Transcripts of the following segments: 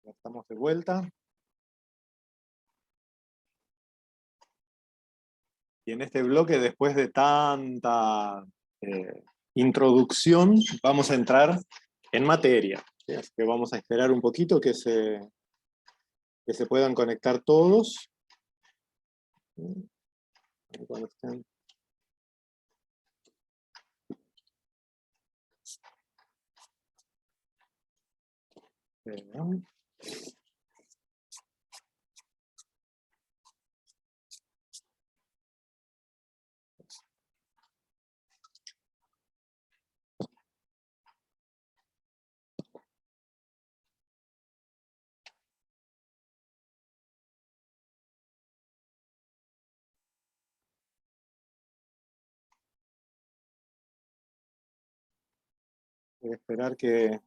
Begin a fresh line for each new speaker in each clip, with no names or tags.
Ya estamos de vuelta. Y en este bloque, después de tanta introducción, vamos a entrar en materia. ¿Sí? Así que vamos a esperar un poquito que se puedan conectar todos. Cuando estén. Voy a esperar que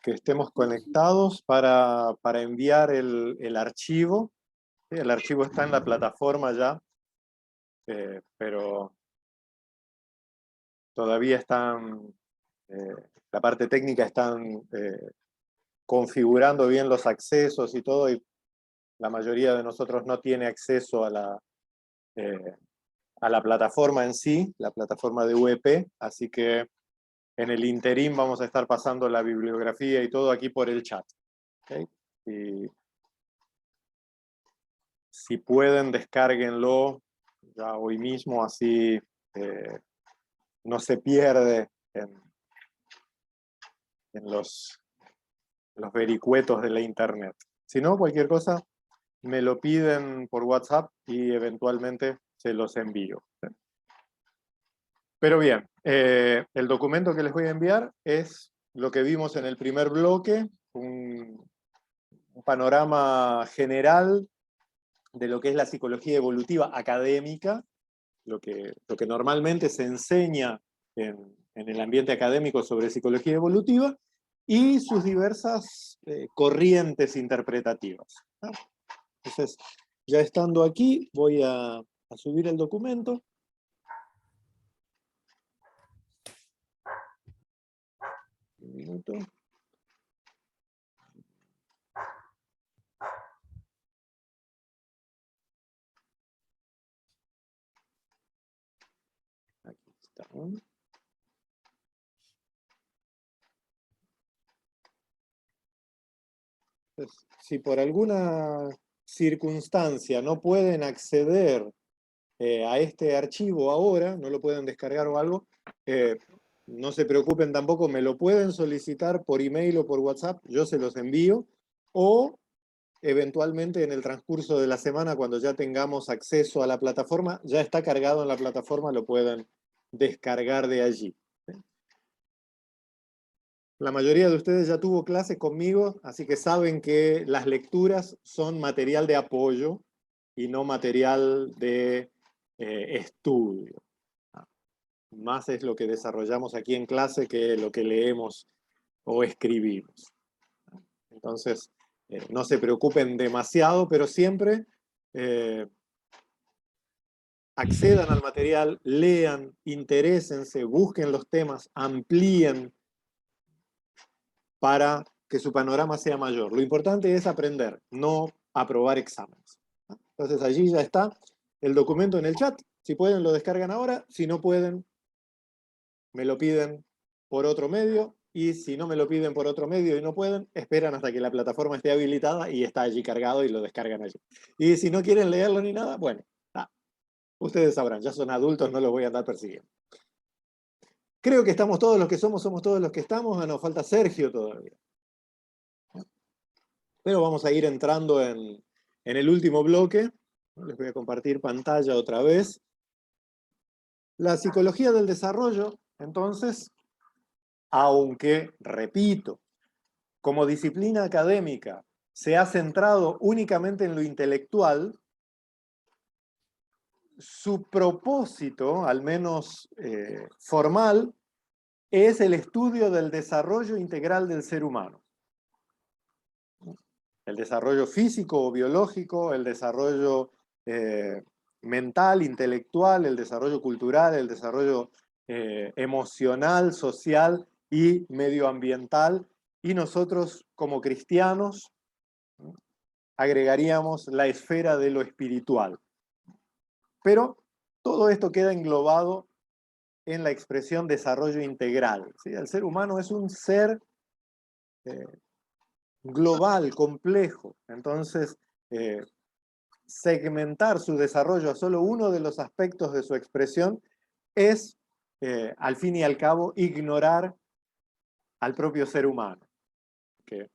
estemos conectados para enviar el archivo. ¿Sí? El archivo está en la plataforma ya, pero todavía están, la parte técnica están configurando bien los accesos y todo, y la mayoría de nosotros no tiene acceso a la plataforma en sí, la plataforma de UEP, así que en el interín vamos a estar pasando la bibliografía y todo aquí por el chat. ¿Okay? Y si pueden, descárguenlo ya hoy mismo, así no se pierde en los vericuetos de la internet. Si no, cualquier cosa, me lo piden por WhatsApp y eventualmente se los envío. Pero bien, el documento que les voy a enviar es lo que vimos en el primer bloque, un panorama general de lo que es la psicología evolutiva académica, lo que normalmente se enseña en el ambiente académico sobre psicología evolutiva, y sus diversas corrientes interpretativas. ¿No? Entonces, ya estando aquí, voy a subir el documento. Un minuto. Aquí está. Entonces, si por alguna circunstancia no pueden acceder a este archivo ahora, no lo pueden descargar o algo, no se preocupen tampoco, me lo pueden solicitar por email o por WhatsApp, yo se los envío, o eventualmente en el transcurso de la semana, cuando ya tengamos acceso a la plataforma, ya está cargado en la plataforma, lo pueden descargar de allí. La mayoría de ustedes ya tuvo clase conmigo, así que saben que las lecturas son material de apoyo y no material de estudio. Más es lo que desarrollamos aquí en clase que lo que leemos o escribimos. Entonces, no se preocupen demasiado, pero siempre accedan al material, lean, interésense, busquen los temas, amplíen para que su panorama sea mayor. Lo importante es aprender, no aprobar exámenes. Entonces allí ya está el documento en el chat. Si pueden, lo descargan ahora. Si no pueden, me lo piden por otro medio. Y si no me lo piden por otro medio y no pueden, esperan hasta que la plataforma esté habilitada y está allí cargado y lo descargan allí. Y si no quieren leerlo ni nada, bueno, ustedes sabrán, ya son adultos, no los voy a andar persiguiendo. Creo que estamos todos los que somos todos los que estamos. Nos falta Sergio todavía. Pero vamos a ir entrando en el último bloque. Les voy a compartir pantalla otra vez. La psicología del desarrollo, entonces, aunque, repito, como disciplina académica se ha centrado únicamente en lo intelectual, su propósito, al menos formal, es el estudio del desarrollo integral del ser humano. El desarrollo físico o biológico, el desarrollo mental, intelectual, el desarrollo cultural, el desarrollo emocional, social y medioambiental. Y nosotros, como cristianos, agregaríamos la esfera de lo espiritual. Pero todo esto queda englobado en la expresión desarrollo integral. ¿Sí? El ser humano es un ser global, complejo. Entonces, segmentar su desarrollo a solo uno de los aspectos de su expresión es, al fin y al cabo, ignorar al propio ser humano. Que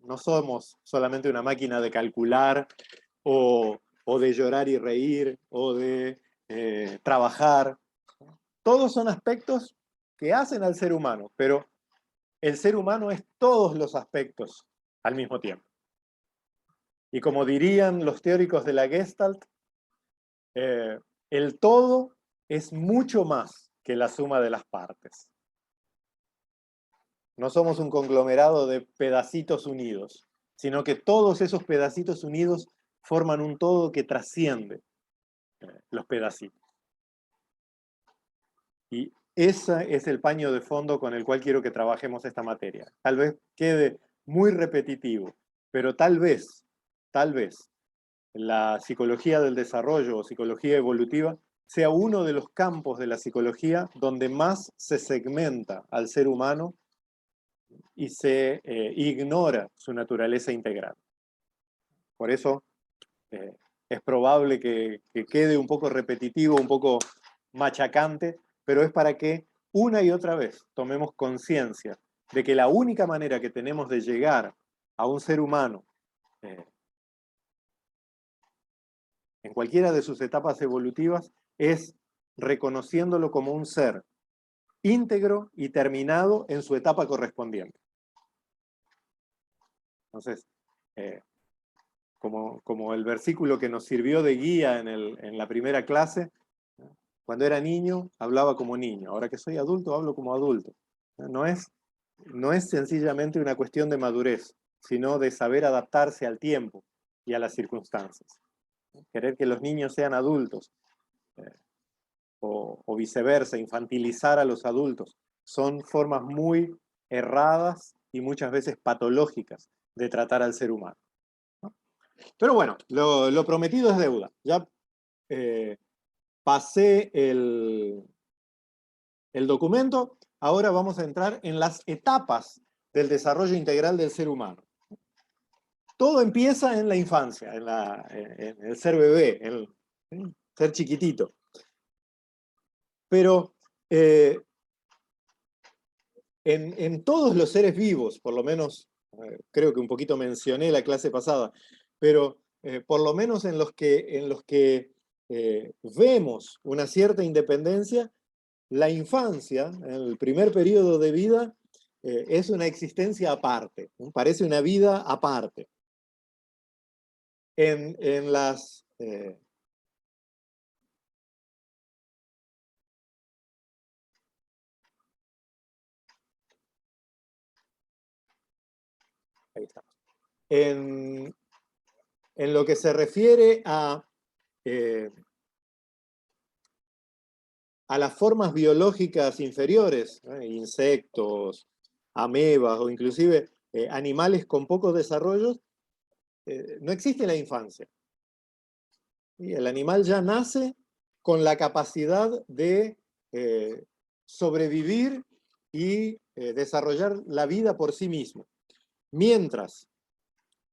no somos solamente una máquina de calcular o de llorar y reír o de trabajar. Todos son aspectos que hacen al ser humano, pero el ser humano es todos los aspectos al mismo tiempo. Y como dirían los teóricos de la Gestalt, el todo es mucho más que la suma de las partes. No somos un conglomerado de pedacitos unidos, sino que todos esos pedacitos unidos forman un todo que trasciende los pedacitos. Y ese es el paño de fondo con el cual quiero que trabajemos esta materia. Tal vez quede muy repetitivo, pero tal vez, la psicología del desarrollo o psicología evolutiva sea uno de los campos de la psicología donde más se segmenta al ser humano y se ignora su naturaleza integral. Por eso es probable que quede un poco repetitivo, un poco machacante, pero es para que una y otra vez tomemos conciencia de que la única manera que tenemos de llegar a un ser humano en cualquiera de sus etapas evolutivas es reconociéndolo como un ser íntegro y terminado en su etapa correspondiente. Entonces, como el versículo que nos sirvió de guía en la primera clase, cuando era niño hablaba como niño, ahora que soy adulto hablo como adulto. No es sencillamente una cuestión de madurez, sino de saber adaptarse al tiempo y a las circunstancias. Querer que los niños sean adultos, o viceversa, infantilizar a los adultos, son formas muy erradas y muchas veces patológicas de tratar al ser humano. Pero bueno, lo prometido es deuda. Ya pasé el documento, ahora vamos a entrar en las etapas del desarrollo integral del ser humano. Todo empieza en la infancia, en el ser bebé, en el ser chiquitito. Pero en todos los seres vivos, por lo menos, creo que un poquito mencioné la clase pasada, pero por lo menos en los que vemos una cierta independencia, la infancia, en el primer periodo de vida, es una existencia aparte, ¿no? Parece una vida aparte. En las... ahí estamos. En lo que se refiere a las formas biológicas inferiores, insectos, amebas o inclusive animales con pocos desarrollos, no existe la infancia. Y el animal ya nace con la capacidad de sobrevivir y desarrollar la vida por sí mismo. Mientras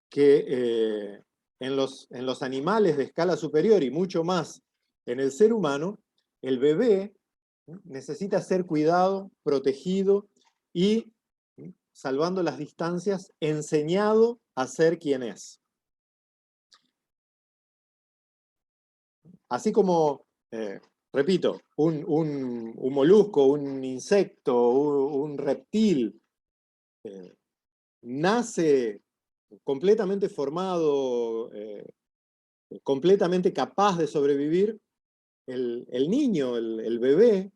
que en los animales de escala superior y mucho más en el ser humano, el bebé necesita ser cuidado, protegido y, salvando las distancias, enseñado a ser quien es. Así como, repito, un molusco, un insecto, un reptil, nace completamente formado, completamente capaz de sobrevivir, el niño, el bebé,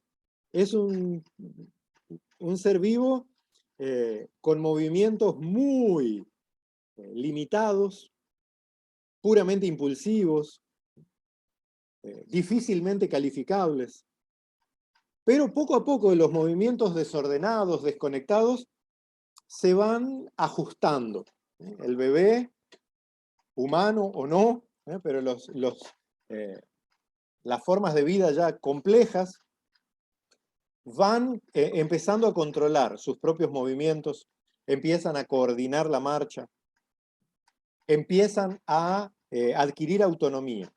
es un ser vivo con movimientos muy limitados, puramente impulsivos, difícilmente calificables. Pero poco a poco los movimientos desordenados, desconectados, se van ajustando. El bebé humano o no, pero las formas de vida ya complejas van empezando a controlar sus propios movimientos, empiezan a coordinar la marcha, empiezan a adquirir autonomía.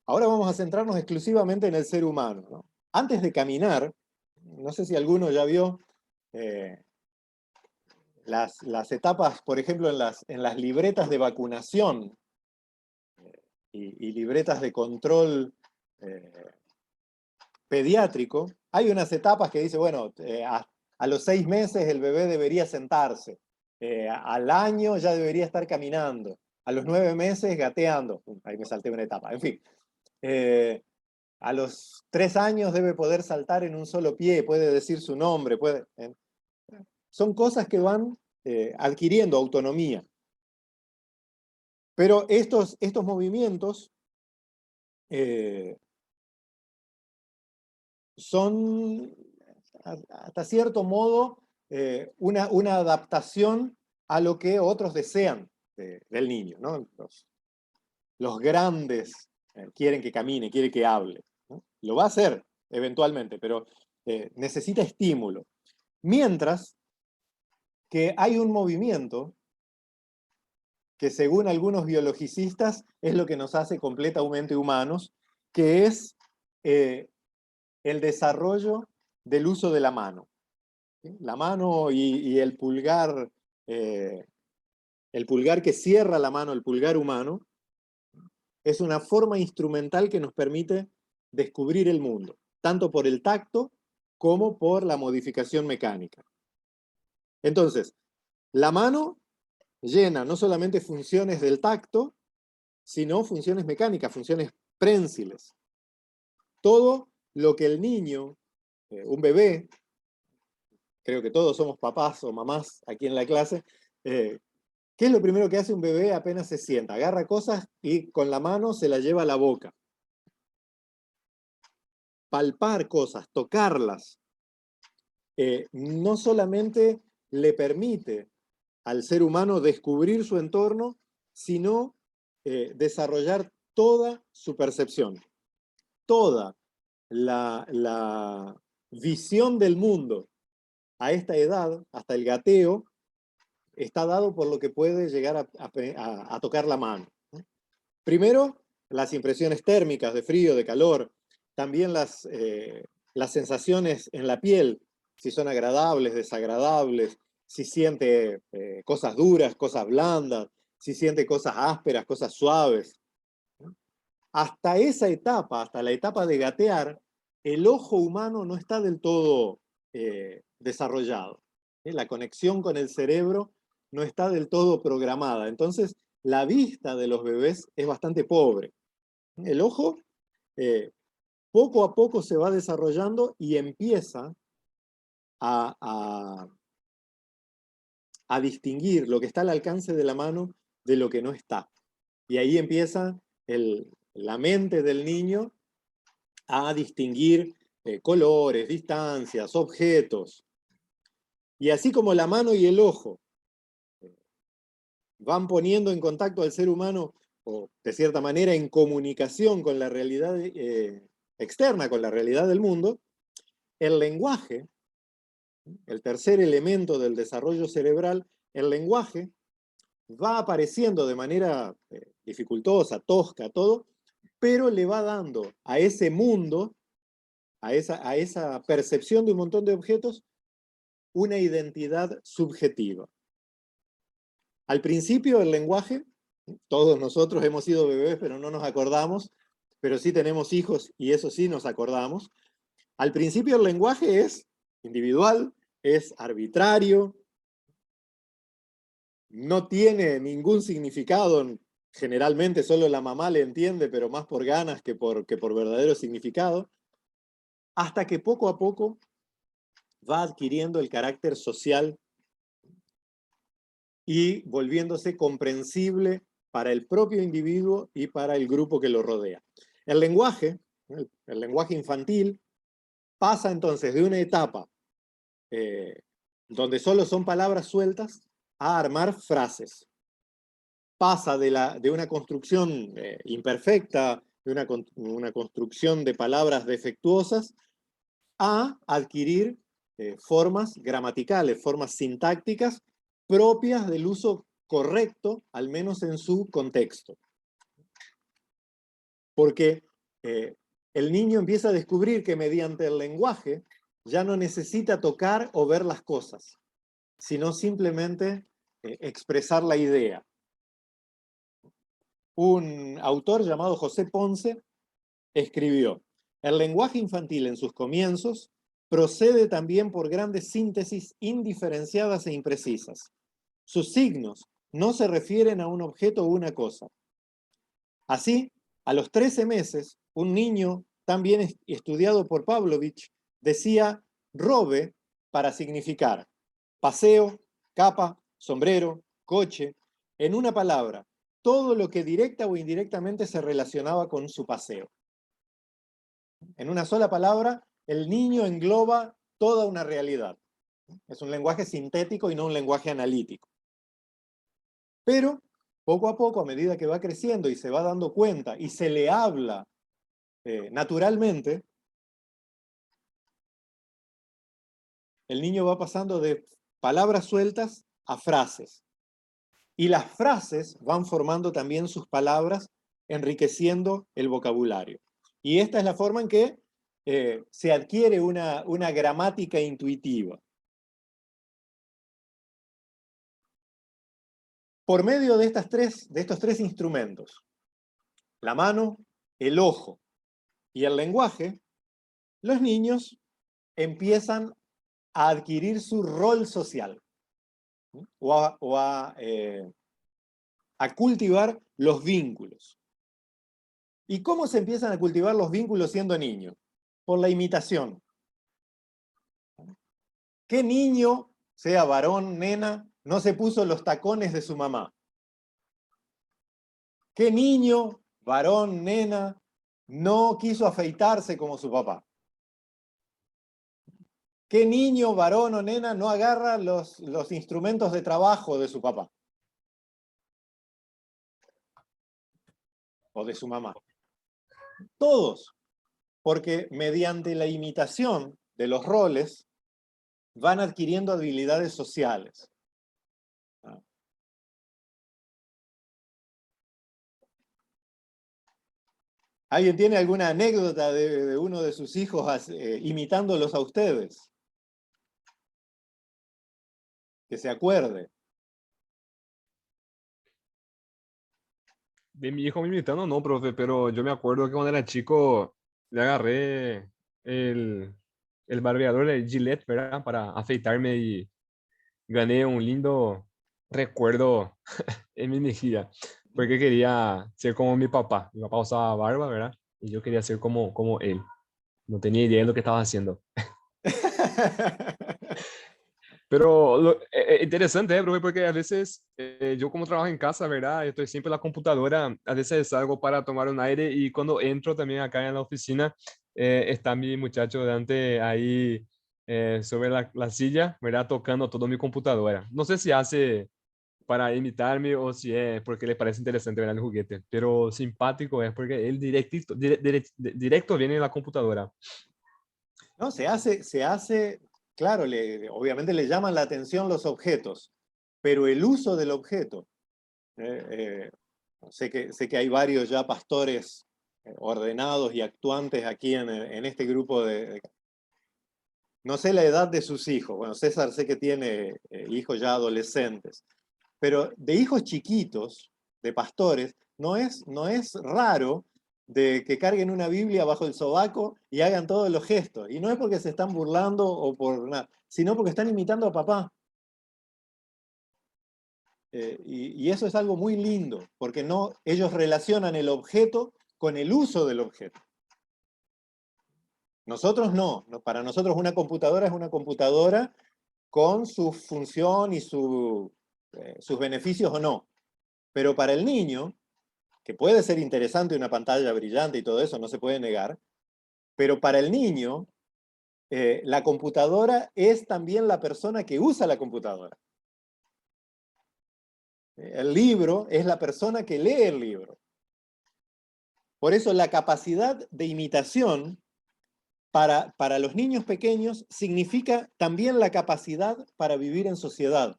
Ahora vamos a centrarnos exclusivamente en el ser humano, ¿no? Antes de caminar, no sé si alguno ya vio las etapas, por ejemplo, en las libretas de vacunación y libretas de control pediátrico, hay unas etapas que dice, bueno, a los 6 meses el bebé debería sentarse, al año ya debería estar caminando, a los 9 meses gateando, ahí me salté una etapa, en fin. A los 3 años debe poder saltar en un solo pie, puede decir su nombre, son cosas que van adquiriendo autonomía. Pero estos movimientos son, hasta cierto modo, una adaptación a lo que otros desean del niño, ¿no? Los grandes quieren que camine, quieren que hable, ¿no? Lo va a hacer eventualmente, pero necesita estímulo. Mientras que hay un movimiento que según algunos biologicistas es lo que nos hace completamente humanos, que es el desarrollo del uso de la mano. ¿Sí? La mano y el pulgar que cierra la mano, el pulgar humano, es una forma instrumental que nos permite descubrir el mundo, tanto por el tacto como por la modificación mecánica. Entonces, la mano llena no solamente funciones del tacto, sino funciones mecánicas, funciones prénsiles. Todo lo que el niño, un bebé, creo que todos somos papás o mamás aquí en la clase, ¿qué es lo primero que hace un bebé apenas se sienta? Agarra cosas y con la mano se las lleva a la boca. Palpar cosas, tocarlas, no solamente le permite al ser humano descubrir su entorno, sino desarrollar toda su percepción, toda la visión del mundo a esta edad, hasta el gateo, está dado por lo que puede llegar a tocar la mano, ¿no? Primero, las impresiones térmicas de frío, de calor, también las sensaciones en la piel, si son agradables, desagradables, si siente cosas duras, cosas blandas, si siente cosas ásperas, cosas suaves, ¿no? Hasta esa etapa, hasta la etapa de gatear, el ojo humano no está del todo desarrollado. La conexión con el cerebro no está del todo programada. Entonces, la vista de los bebés es bastante pobre. El ojo poco a poco se va desarrollando y empieza a, a distinguir lo que está al alcance de la mano de lo que no está. Y ahí empieza la mente del niño a distinguir colores, distancias, objetos. Y así como la mano y el ojo van poniendo en contacto al ser humano, o de cierta manera en comunicación con la realidad externa, con la realidad del mundo, el lenguaje, el tercer elemento del desarrollo cerebral, el lenguaje va apareciendo de manera dificultosa, tosca, todo, pero le va dando a ese mundo, a esa percepción de un montón de objetos, una identidad subjetiva. Al principio el lenguaje, todos nosotros hemos sido bebés pero no nos acordamos, pero sí tenemos hijos y eso sí nos acordamos. Al principio el lenguaje es individual, es arbitrario, no tiene ningún significado, generalmente solo la mamá le entiende, pero más por ganas que por verdadero significado, hasta que poco a poco va adquiriendo el carácter social y volviéndose comprensible para el propio individuo y para el grupo que lo rodea. El lenguaje infantil, pasa entonces de una etapa donde solo son palabras sueltas a armar frases. pasa de una construcción imperfecta, de una construcción de palabras defectuosas, a adquirir formas gramaticales, formas sintácticas propias del uso correcto, al menos en su contexto. Porque el niño empieza a descubrir que mediante el lenguaje ya no necesita tocar o ver las cosas, sino simplemente expresar la idea. Un autor llamado José Ponce escribió: el lenguaje infantil en sus comienzos procede también por grandes síntesis indiferenciadas e imprecisas. Sus signos no se refieren a un objeto o una cosa. Así, a los 13 meses, un niño también estudiado por Pavlovich decía robe para significar paseo, capa, sombrero, coche, en una palabra, todo lo que directa o indirectamente se relacionaba con su paseo. En una sola palabra, el niño engloba toda una realidad. Es un lenguaje sintético y no un lenguaje analítico. Pero, poco a poco, a medida que va creciendo y se va dando cuenta y se le habla naturalmente, el niño va pasando de palabras sueltas a frases. Y las frases van formando también sus palabras, enriqueciendo el vocabulario. Y esta es la forma en que se adquiere una gramática intuitiva. Por medio de estos tres instrumentos, la mano, el ojo y el lenguaje, los niños empiezan a adquirir su rol social o a cultivar los vínculos. ¿Y cómo se empiezan a cultivar los vínculos siendo niños? Por la imitación. ¿Qué niño, sea varón, nena, no se puso los tacones de su mamá? ¿Qué niño, varón, nena, no quiso afeitarse como su papá? ¿Qué niño, varón o nena no agarra los instrumentos de trabajo de su papá? O de su mamá. Todos. Porque mediante la imitación de los roles van adquiriendo habilidades sociales. ¿Alguien tiene alguna anécdota de uno de sus hijos imitándolos a ustedes? Que se acuerde.
De mi hijo me imitando, no, profe, pero yo me acuerdo que cuando era chico le agarré el, el barbeador de Gillette, ¿verdad? Para afeitarme y gané un lindo recuerdo en mi mejilla, porque quería ser como mi papá. Mi papá usaba barba, ¿verdad? Y yo quería ser como él. No tenía idea de lo que estaba haciendo. Pero interesante, profe, porque a veces yo como trabajo en casa, ¿verdad? Estoy siempre en la computadora, a veces salgo para tomar un aire y cuando entro también acá en la oficina, está mi muchacho Dante ahí sobre la silla, ¿verdad? Tocando todo mi computadora. No sé si hace para imitarme o si es porque le parece interesante ver el juguete, pero simpático es porque él directo viene en la computadora.
No, claro, obviamente le llaman la atención los objetos, pero el uso del objeto, eh, sé que hay varios ya pastores ordenados y actuantes aquí en este grupo no sé la edad de sus hijos, bueno, César sé que tiene hijos ya adolescentes, pero de hijos chiquitos, de pastores, no es raro de que carguen una Biblia bajo el sobaco y hagan todos los gestos. Y no es porque se están burlando o por nada, sino porque están imitando a papá. Y eso es algo muy lindo, porque ellos relacionan el objeto con el uso del objeto. Nosotros no, para nosotros una computadora es una computadora con su función y sus beneficios o no. Pero para el niño, que puede ser interesante una pantalla brillante y todo eso, no se puede negar, pero para el niño, la computadora es también la persona que usa la computadora. El libro es la persona que lee el libro. Por eso la capacidad de imitación para los niños pequeños significa también la capacidad para vivir en sociedad.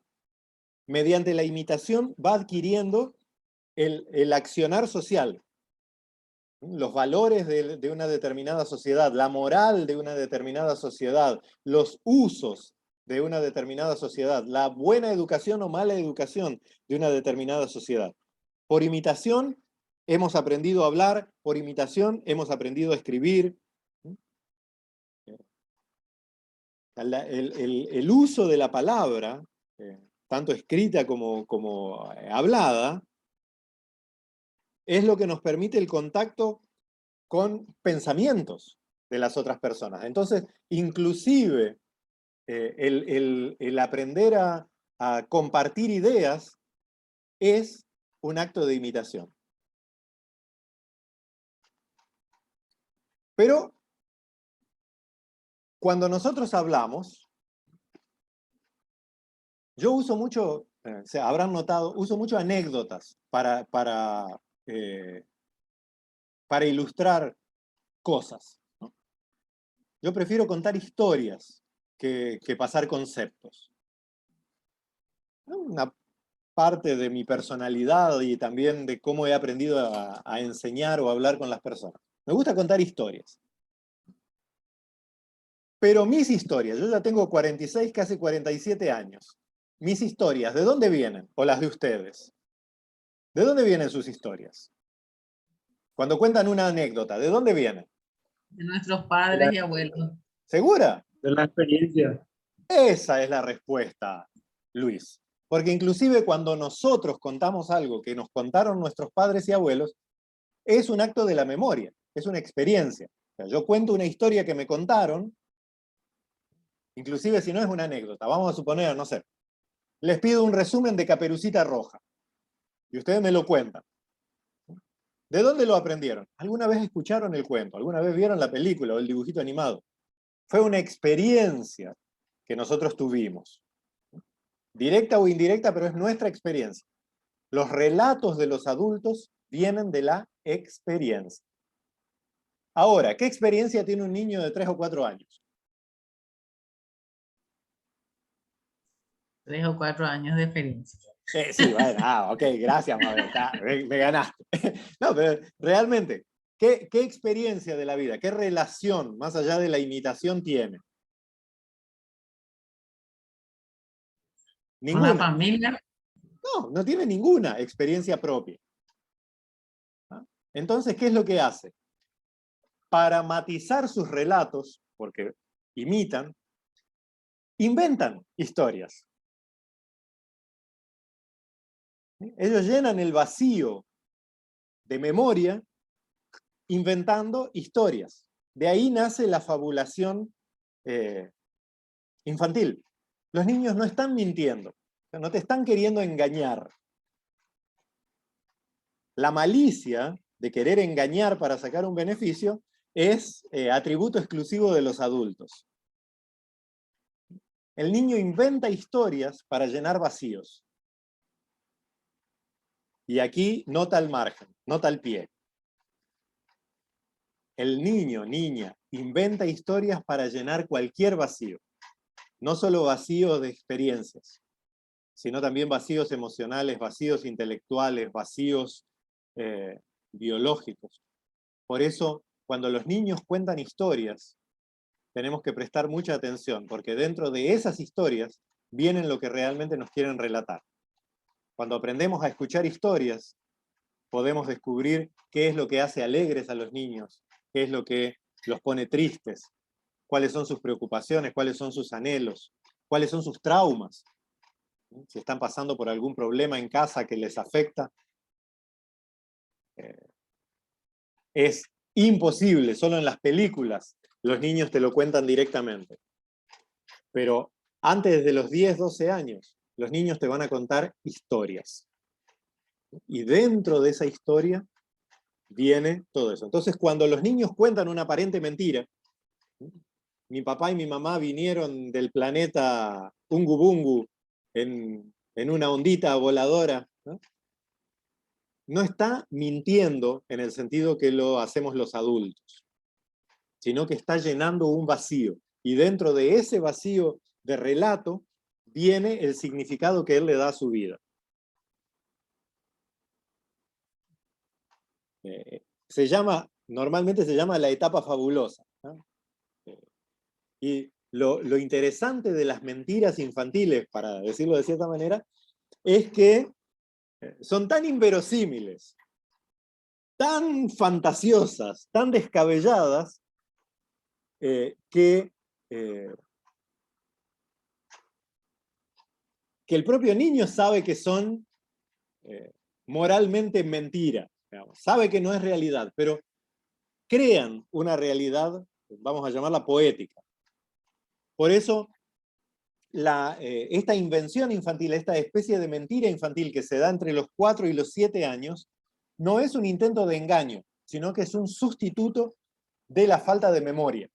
Mediante la imitación va adquiriendo el accionar social, los valores de una determinada sociedad, la moral de una determinada sociedad, los usos de una determinada sociedad, la buena educación o mala educación de una determinada sociedad. Por imitación hemos aprendido a hablar, por imitación hemos aprendido a escribir. El uso de la palabra, tanto escrita como hablada, es lo que nos permite el contacto con pensamientos de las otras personas. Entonces, inclusive, el aprender a compartir ideas es un acto de imitación. Pero, cuando nosotros hablamos, yo uso mucho, se habrán notado, uso mucho anécdotas para ilustrar cosas, ¿no? Yo prefiero contar historias que pasar conceptos. Una parte de mi personalidad y también de cómo he aprendido a enseñar o hablar con las personas. Me gusta contar historias. Pero mis historias, yo ya tengo 46, casi 47 años. Mis historias, ¿de dónde vienen? O las de ustedes. ¿De dónde vienen sus historias? Cuando cuentan una anécdota, ¿de dónde vienen?
De nuestros
De la,
padres y abuelos.
¿Segura?
de la experiencia.
Esa es la respuesta, Luis. Porque inclusive cuando nosotros contamos algo que nos contaron nuestros padres y abuelos, es un acto de la memoria, es una experiencia. O sea, yo cuento una historia que me contaron, inclusive si no es una anécdota, vamos a suponer, no sé, les pido un resumen de Caperucita Roja, y ustedes me lo cuentan. ¿De dónde lo aprendieron? ¿Alguna vez escucharon el cuento? ¿Alguna vez vieron la película o el dibujito animado? Fue una experiencia que nosotros tuvimos. Directa o indirecta, pero es nuestra experiencia. Los relatos de los adultos vienen de la experiencia. Ahora, ¿qué experiencia tiene un niño de 3 o 4 años?
3 o 4 años de experiencia.
Sí, bueno, ok, gracias, Mabel, me ganaste. No, pero realmente, ¿qué experiencia de la vida, qué relación, más allá de la imitación, tiene?
Con la
Ninguna.
familia.
No, no tiene ninguna experiencia propia. ¿Ah? Entonces, ¿qué es lo que hace? Para matizar sus relatos, porque imitan, inventan historias. Ellos llenan el vacío de memoria inventando historias. De ahí nace la fabulación infantil. Los niños no están mintiendo, no te están queriendo engañar. La malicia de querer engañar para sacar un beneficio es atributo exclusivo de los adultos. El niño inventa historias para llenar vacíos. Y aquí nota el margen, nota el pie. El niño, niña, inventa historias para llenar cualquier vacío. No solo vacíos de experiencias, sino también vacíos emocionales, vacíos intelectuales, vacíos biológicos. Por eso, cuando los niños cuentan historias, tenemos que prestar mucha atención, porque dentro de esas historias vienen lo que realmente nos quieren relatar. Cuando aprendemos a escuchar historias, podemos descubrir qué es lo que hace alegres a los niños, qué es lo que los pone tristes, cuáles son sus preocupaciones, cuáles son sus anhelos, cuáles son sus traumas. Si están pasando por algún problema en casa que les afecta, es imposible, solo en las películas los niños te lo cuentan directamente. Pero antes de los 10, 12 años, los niños te van a contar historias. Y dentro de esa historia viene todo eso. Entonces, cuando los niños cuentan una aparente mentira, mi papá y mi mamá vinieron del planeta Ungu Bungu en una ondita voladora ¿no? No está mintiendo en el sentido que lo hacemos los adultos, sino que está llenando un vacío. Y dentro de ese vacío de relato viene el significado que él le da a su vida. Normalmente se llama la etapa fabulosa, ¿no? Y lo interesante de las mentiras infantiles, para decirlo de cierta manera, es que son tan inverosímiles, tan fantasiosas, tan descabelladas, que el propio niño sabe que son moralmente mentira, digamos. Sabe que no es realidad, pero crean una realidad, vamos a llamarla poética. Por eso, esta invención infantil, esta especie de mentira infantil que se da entre los 4 y los 7 años, no es un intento de engaño, sino que es un sustituto de la falta de memoria.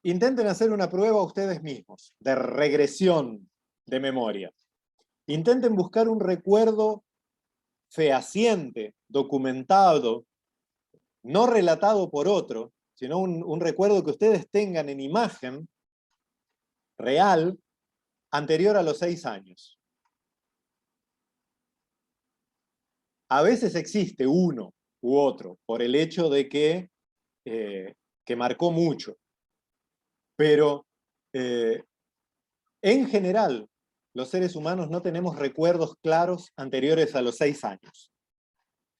Intenten hacer una prueba ustedes mismos, de regresión de memoria. Intenten buscar un recuerdo fehaciente, documentado, no relatado por otro, sino un recuerdo que ustedes tengan en imagen real anterior a los 6 años. A veces existe uno u otro, por el hecho de que marcó mucho. Pero en general, los seres humanos no tenemos recuerdos claros anteriores a los 6 años.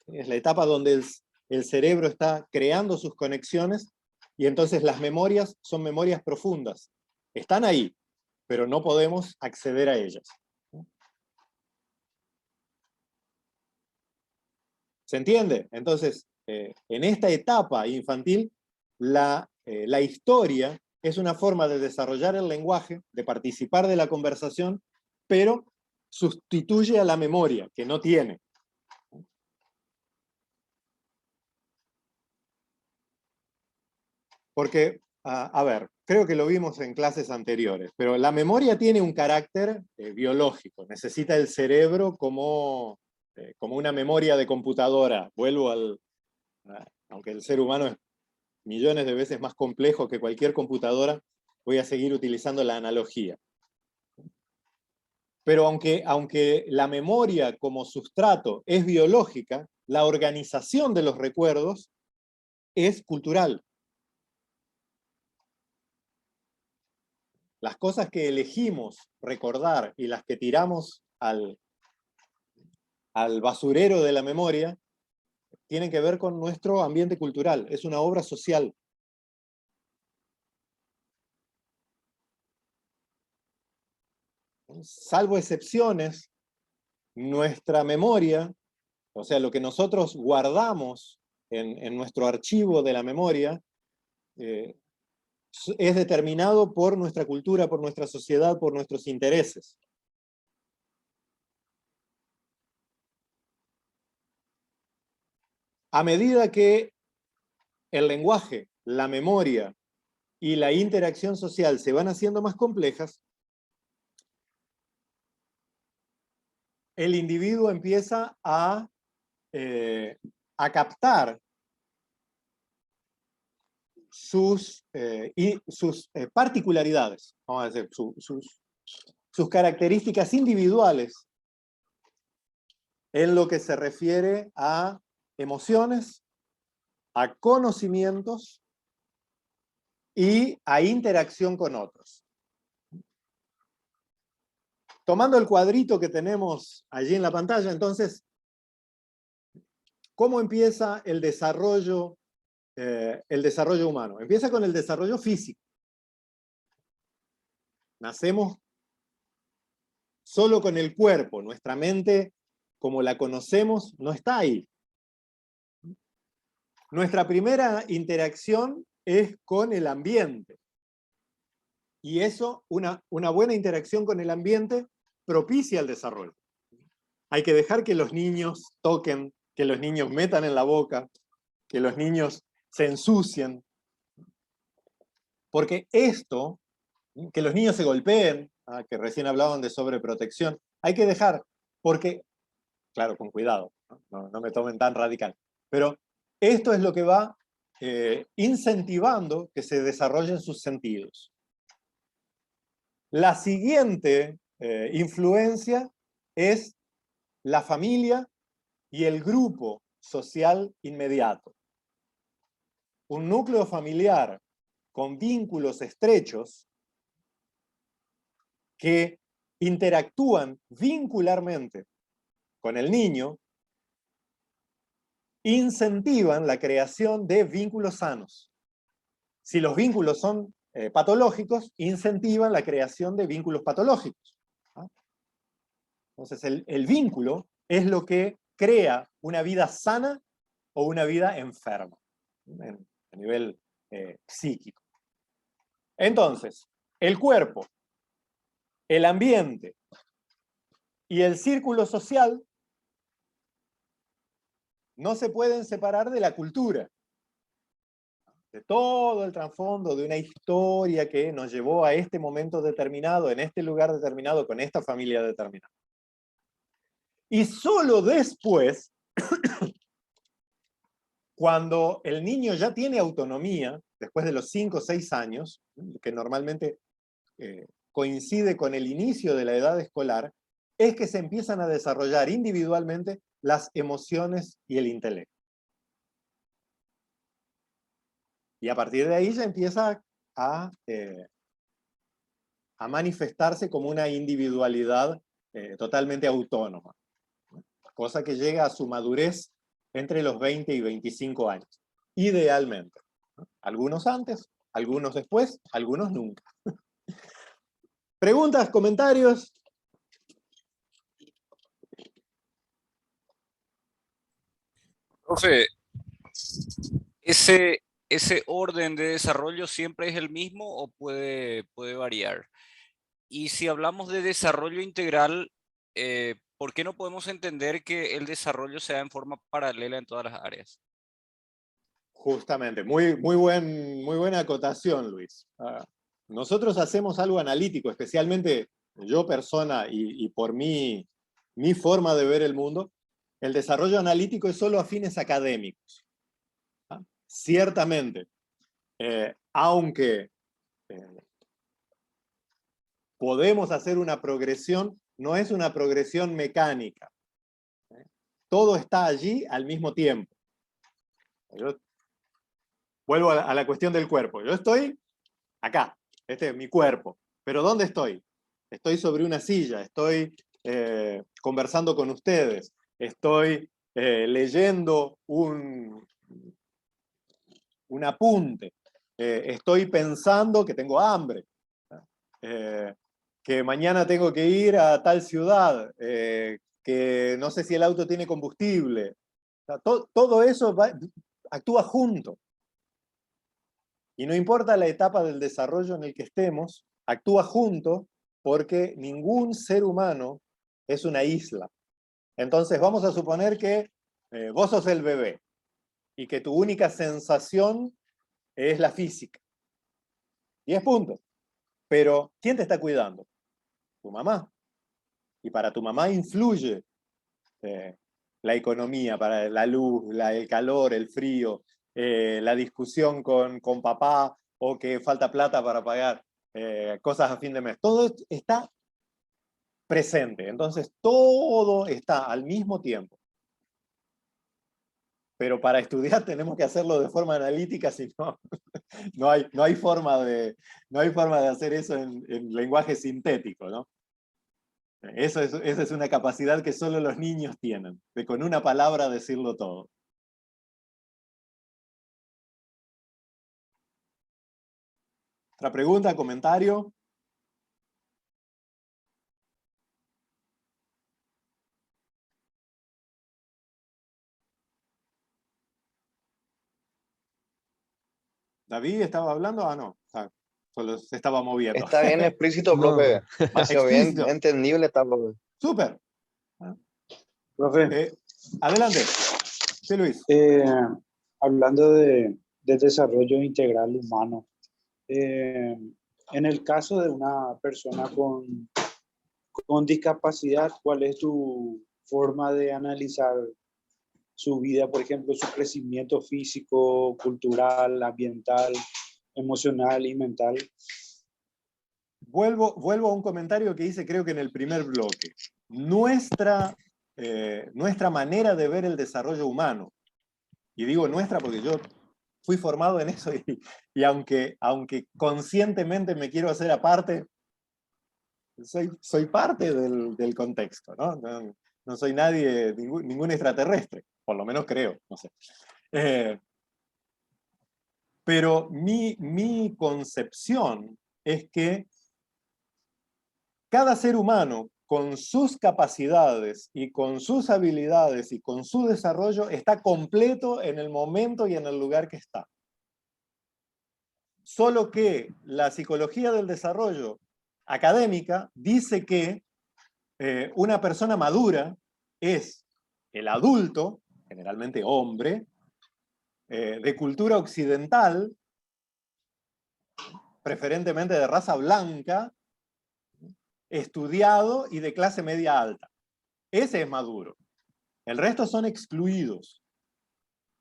Es la etapa donde el cerebro está creando sus conexiones y entonces las memorias son memorias profundas. Están ahí, pero no podemos acceder a ellas. ¿Se entiende? Entonces, en esta etapa infantil, la historia es una forma de desarrollar el lenguaje, de participar de la conversación, pero sustituye a la memoria, que no tiene. Porque, a ver, creo que lo vimos en clases anteriores, pero la memoria tiene un carácter biológico, necesita el cerebro como una memoria de computadora. Vuelvo aunque el ser humano es millones de veces más complejo que cualquier computadora, voy a seguir utilizando la analogía. Pero aunque la memoria como sustrato es biológica, la organización de los recuerdos es cultural. Las cosas que elegimos recordar y las que tiramos al basurero de la memoria tienen que ver con nuestro ambiente cultural. Es una obra social. Salvo excepciones, nuestra memoria, o sea, lo que nosotros guardamos en nuestro archivo de la memoria, es determinado por nuestra cultura, por nuestra sociedad, por nuestros intereses. A medida que el lenguaje, la memoria y la interacción social se van haciendo más complejas, el individuo empieza a captar sus particularidades, vamos a decir, sus características individuales en lo que se refiere a emociones, a conocimientos y a interacción con otros. Tomando el cuadrito que tenemos allí en la pantalla, entonces, ¿cómo empieza el desarrollo humano? Empieza con el desarrollo físico. Nacemos solo con el cuerpo, nuestra mente, como la conocemos, no está ahí. Nuestra primera interacción es con el ambiente. Y eso, una buena interacción con el ambiente, propicia el desarrollo. Hay que dejar que los niños toquen, que los niños metan en la boca, que los niños se ensucien. Porque esto, que los niños se golpeen, que recién hablaban de sobreprotección. Hay que dejar, porque, claro, con cuidado, no me tomen tan radical, pero esto es lo que va incentivando que se desarrollen sus sentidos. La siguiente influencia es la familia y el grupo social inmediato. Un núcleo familiar con vínculos estrechos que interactúan vincularmente con el niño, incentivan la creación de vínculos sanos. Si los vínculos son patológicos, incentivan la creación de vínculos patológicos. Entonces el vínculo es lo que crea una vida sana o una vida enferma, a nivel psíquico. Entonces, el cuerpo, el ambiente y el círculo social no se pueden separar de la cultura, de todo el trasfondo de una historia que nos llevó a este momento determinado, en este lugar determinado, con esta familia determinada. Y solo después, cuando el niño ya tiene autonomía, después de los 5 o 6 años, que normalmente coincide con el inicio de la edad escolar, es que se empiezan a desarrollar individualmente las emociones y el intelecto. Y a partir de ahí ya empieza a manifestarse como una individualidad totalmente autónoma, cosa que llega a su madurez entre los 20 y 25 años, idealmente. Algunos antes, algunos después, algunos nunca. ¿Preguntas, comentarios?
Profe, ¿ese orden de desarrollo siempre es el mismo o puede variar? Y si hablamos de desarrollo integral, ¿por qué no podemos entender que el desarrollo se da en forma paralela en todas las áreas?
Justamente, muy buena acotación, Luis. Nosotros hacemos algo analítico, especialmente yo persona y por mi forma de ver el mundo. El desarrollo analítico es solo a fines académicos. Ciertamente, aunque podemos hacer una progresión, no es una progresión mecánica. Todo está allí al mismo tiempo. Yo vuelvo a la cuestión del cuerpo. Yo estoy acá, este es mi cuerpo. ¿Pero dónde estoy? Estoy sobre una silla, estoy conversando con ustedes, estoy leyendo un apunte, estoy pensando que tengo hambre, que mañana tengo que ir a tal ciudad, que no sé si el auto tiene combustible. O sea, todo eso actúa junto. Y no importa la etapa del desarrollo en el que estemos, actúa junto porque ningún ser humano es una isla. Entonces vamos a suponer que vos sos el bebé y que tu única sensación es la física. 10 puntos. Pero, ¿quién te está cuidando? Tu mamá. Y para tu mamá influye la economía, para la luz, el calor, el frío, la discusión con papá o que falta plata para pagar cosas a fin de mes. Todo está presente. Entonces, todo está al mismo tiempo. Pero para estudiar tenemos que hacerlo de forma analítica, si no, no hay forma de hacer eso en lenguaje sintético, ¿no? Esa es una capacidad que solo los niños tienen, de con una palabra decirlo todo. ¿Otra pregunta, comentario? ¿David estaba hablando? Ah, no. Solo se estaba moviendo.
Está bien explícito,
No.
profe. Demasiado bien
Explícito.
entendible está, profe.
Súper.
Profe,
Adelante. Sí, Luis.
hablando de desarrollo integral humano, En el caso de una persona con discapacidad, ¿cuál es tu forma de analizar su vida, por ejemplo, su crecimiento físico, cultural, ambiental, emocional y mental?
Vuelvo a un comentario que hice creo que en el primer bloque. Nuestra manera de ver el desarrollo humano, y digo nuestra porque yo fui formado en eso y aunque conscientemente me quiero hacer aparte, soy parte del contexto, ¿no? No soy nadie, ningún extraterrestre, por lo menos creo, no sé. Pero mi concepción es que cada ser humano, con sus capacidades y con sus habilidades y con su desarrollo, está completo en el momento y en el lugar que está. Solo que la psicología del desarrollo académica dice que una persona madura es el adulto, generalmente hombre, de cultura occidental, preferentemente de raza blanca, estudiado y de clase media alta. Ese es maduro. El resto son excluidos.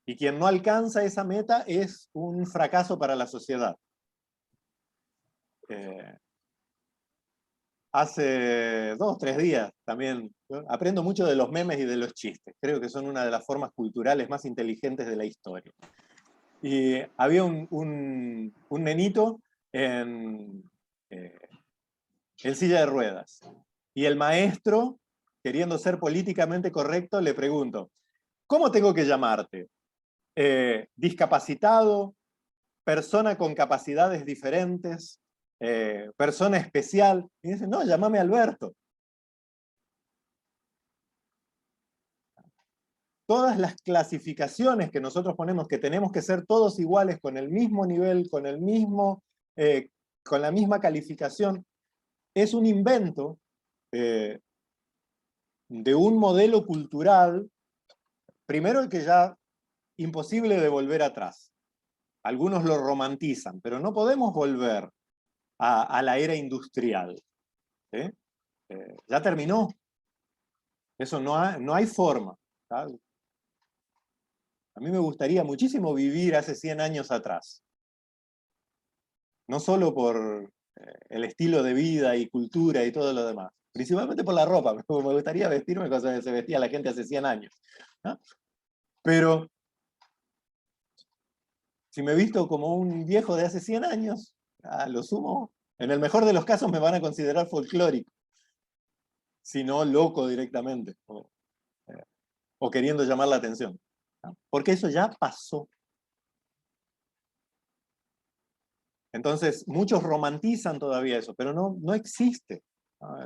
Y quien no alcanza esa meta es un fracaso para la sociedad. Hace 2 o 3 días también aprendo mucho de los memes y de los chistes. Creo que son una de las formas culturales más inteligentes de la historia. Y había un nenito en silla de ruedas. Y el maestro, queriendo ser políticamente correcto, le preguntó: ¿cómo tengo que llamarte? ¿Discapacitado? ¿Persona con capacidades diferentes? ¿Persona especial? Y dice: no, llámame Alberto. Todas las clasificaciones que nosotros ponemos, que tenemos que ser todos iguales, con el mismo nivel, con la misma calificación, es un invento de un modelo cultural, primero que ya imposible de volver atrás. Algunos lo romantizan, pero no podemos volver a la era industrial. Ya terminó. Eso no hay forma. ¿Sabes? A mí me gustaría muchísimo vivir hace 100 años atrás. No solo por el estilo de vida y cultura y todo lo demás. Principalmente por la ropa. Me gustaría vestirme como se vestía la gente hace 100 años. ¿No? Pero si me visto como un viejo de hace 100 años, a lo sumo, en el mejor de los casos me van a considerar folclórico. Si no, loco directamente. O queriendo llamar la atención. ¿No? Porque eso ya pasó. Entonces, muchos romantizan todavía eso, pero no existe.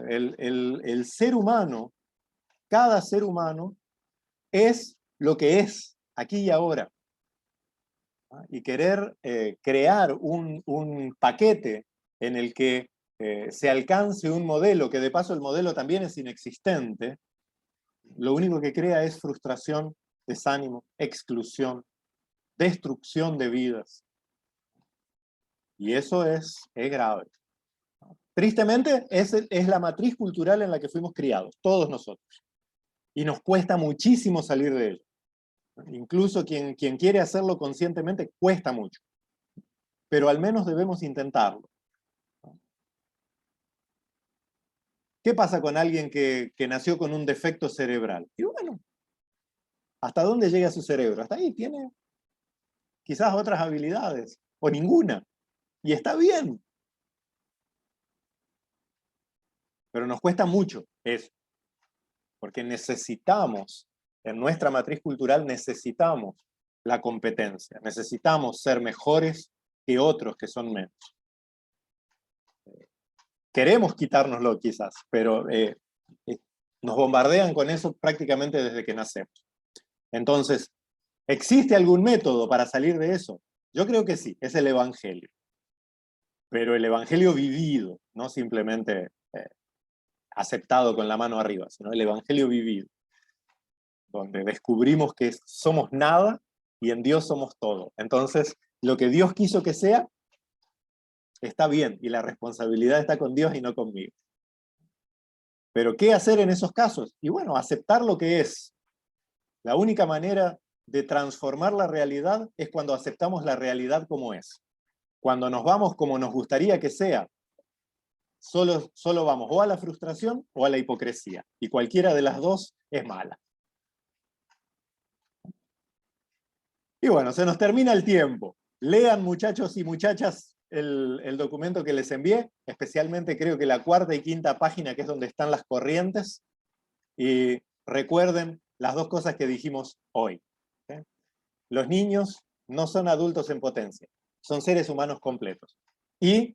El ser humano, cada ser humano, es lo que es, aquí y ahora. Y querer crear un paquete en el que se alcance un modelo, que de paso el modelo también es inexistente, lo único que crea es frustración, desánimo, exclusión, destrucción de vidas. Y eso es grave. Tristemente, es la matriz cultural en la que fuimos criados, todos nosotros. Y nos cuesta muchísimo salir de ello. Incluso quien quiere hacerlo conscientemente, cuesta mucho. Pero al menos debemos intentarlo. ¿Qué pasa con alguien que nació con un defecto cerebral? Y bueno, ¿hasta dónde llega su cerebro? Hasta ahí, tiene quizás otras habilidades, o ninguna. Y está bien. Pero nos cuesta mucho eso. Porque necesitamos, en nuestra matriz cultural necesitamos la competencia. Necesitamos ser mejores que otros que son menos. Queremos quitárnoslo quizás, pero nos bombardean con eso prácticamente desde que nacemos. Entonces, ¿existe algún método para salir de eso? Yo creo que sí, es el Evangelio. Pero el Evangelio vivido, no simplemente aceptado con la mano arriba, sino el Evangelio vivido, donde descubrimos que somos nada y en Dios somos todo. Entonces, lo que Dios quiso que sea, está bien, y la responsabilidad está con Dios y no conmigo. Pero ¿qué hacer en esos casos? Y bueno, aceptar lo que es. La única manera de transformar la realidad es cuando aceptamos la realidad como es. Cuando nos vamos como nos gustaría que sea, solo vamos o a la frustración o a la hipocresía. Y cualquiera de las dos es mala. Y bueno, se nos termina el tiempo. Lean, muchachos y muchachas, el documento que les envié, especialmente creo que la 4ª y 5ª página, que es donde están las corrientes, y recuerden las 2 cosas que dijimos hoy. ¿Okay? Los niños no son adultos en potencia, son seres humanos completos. Y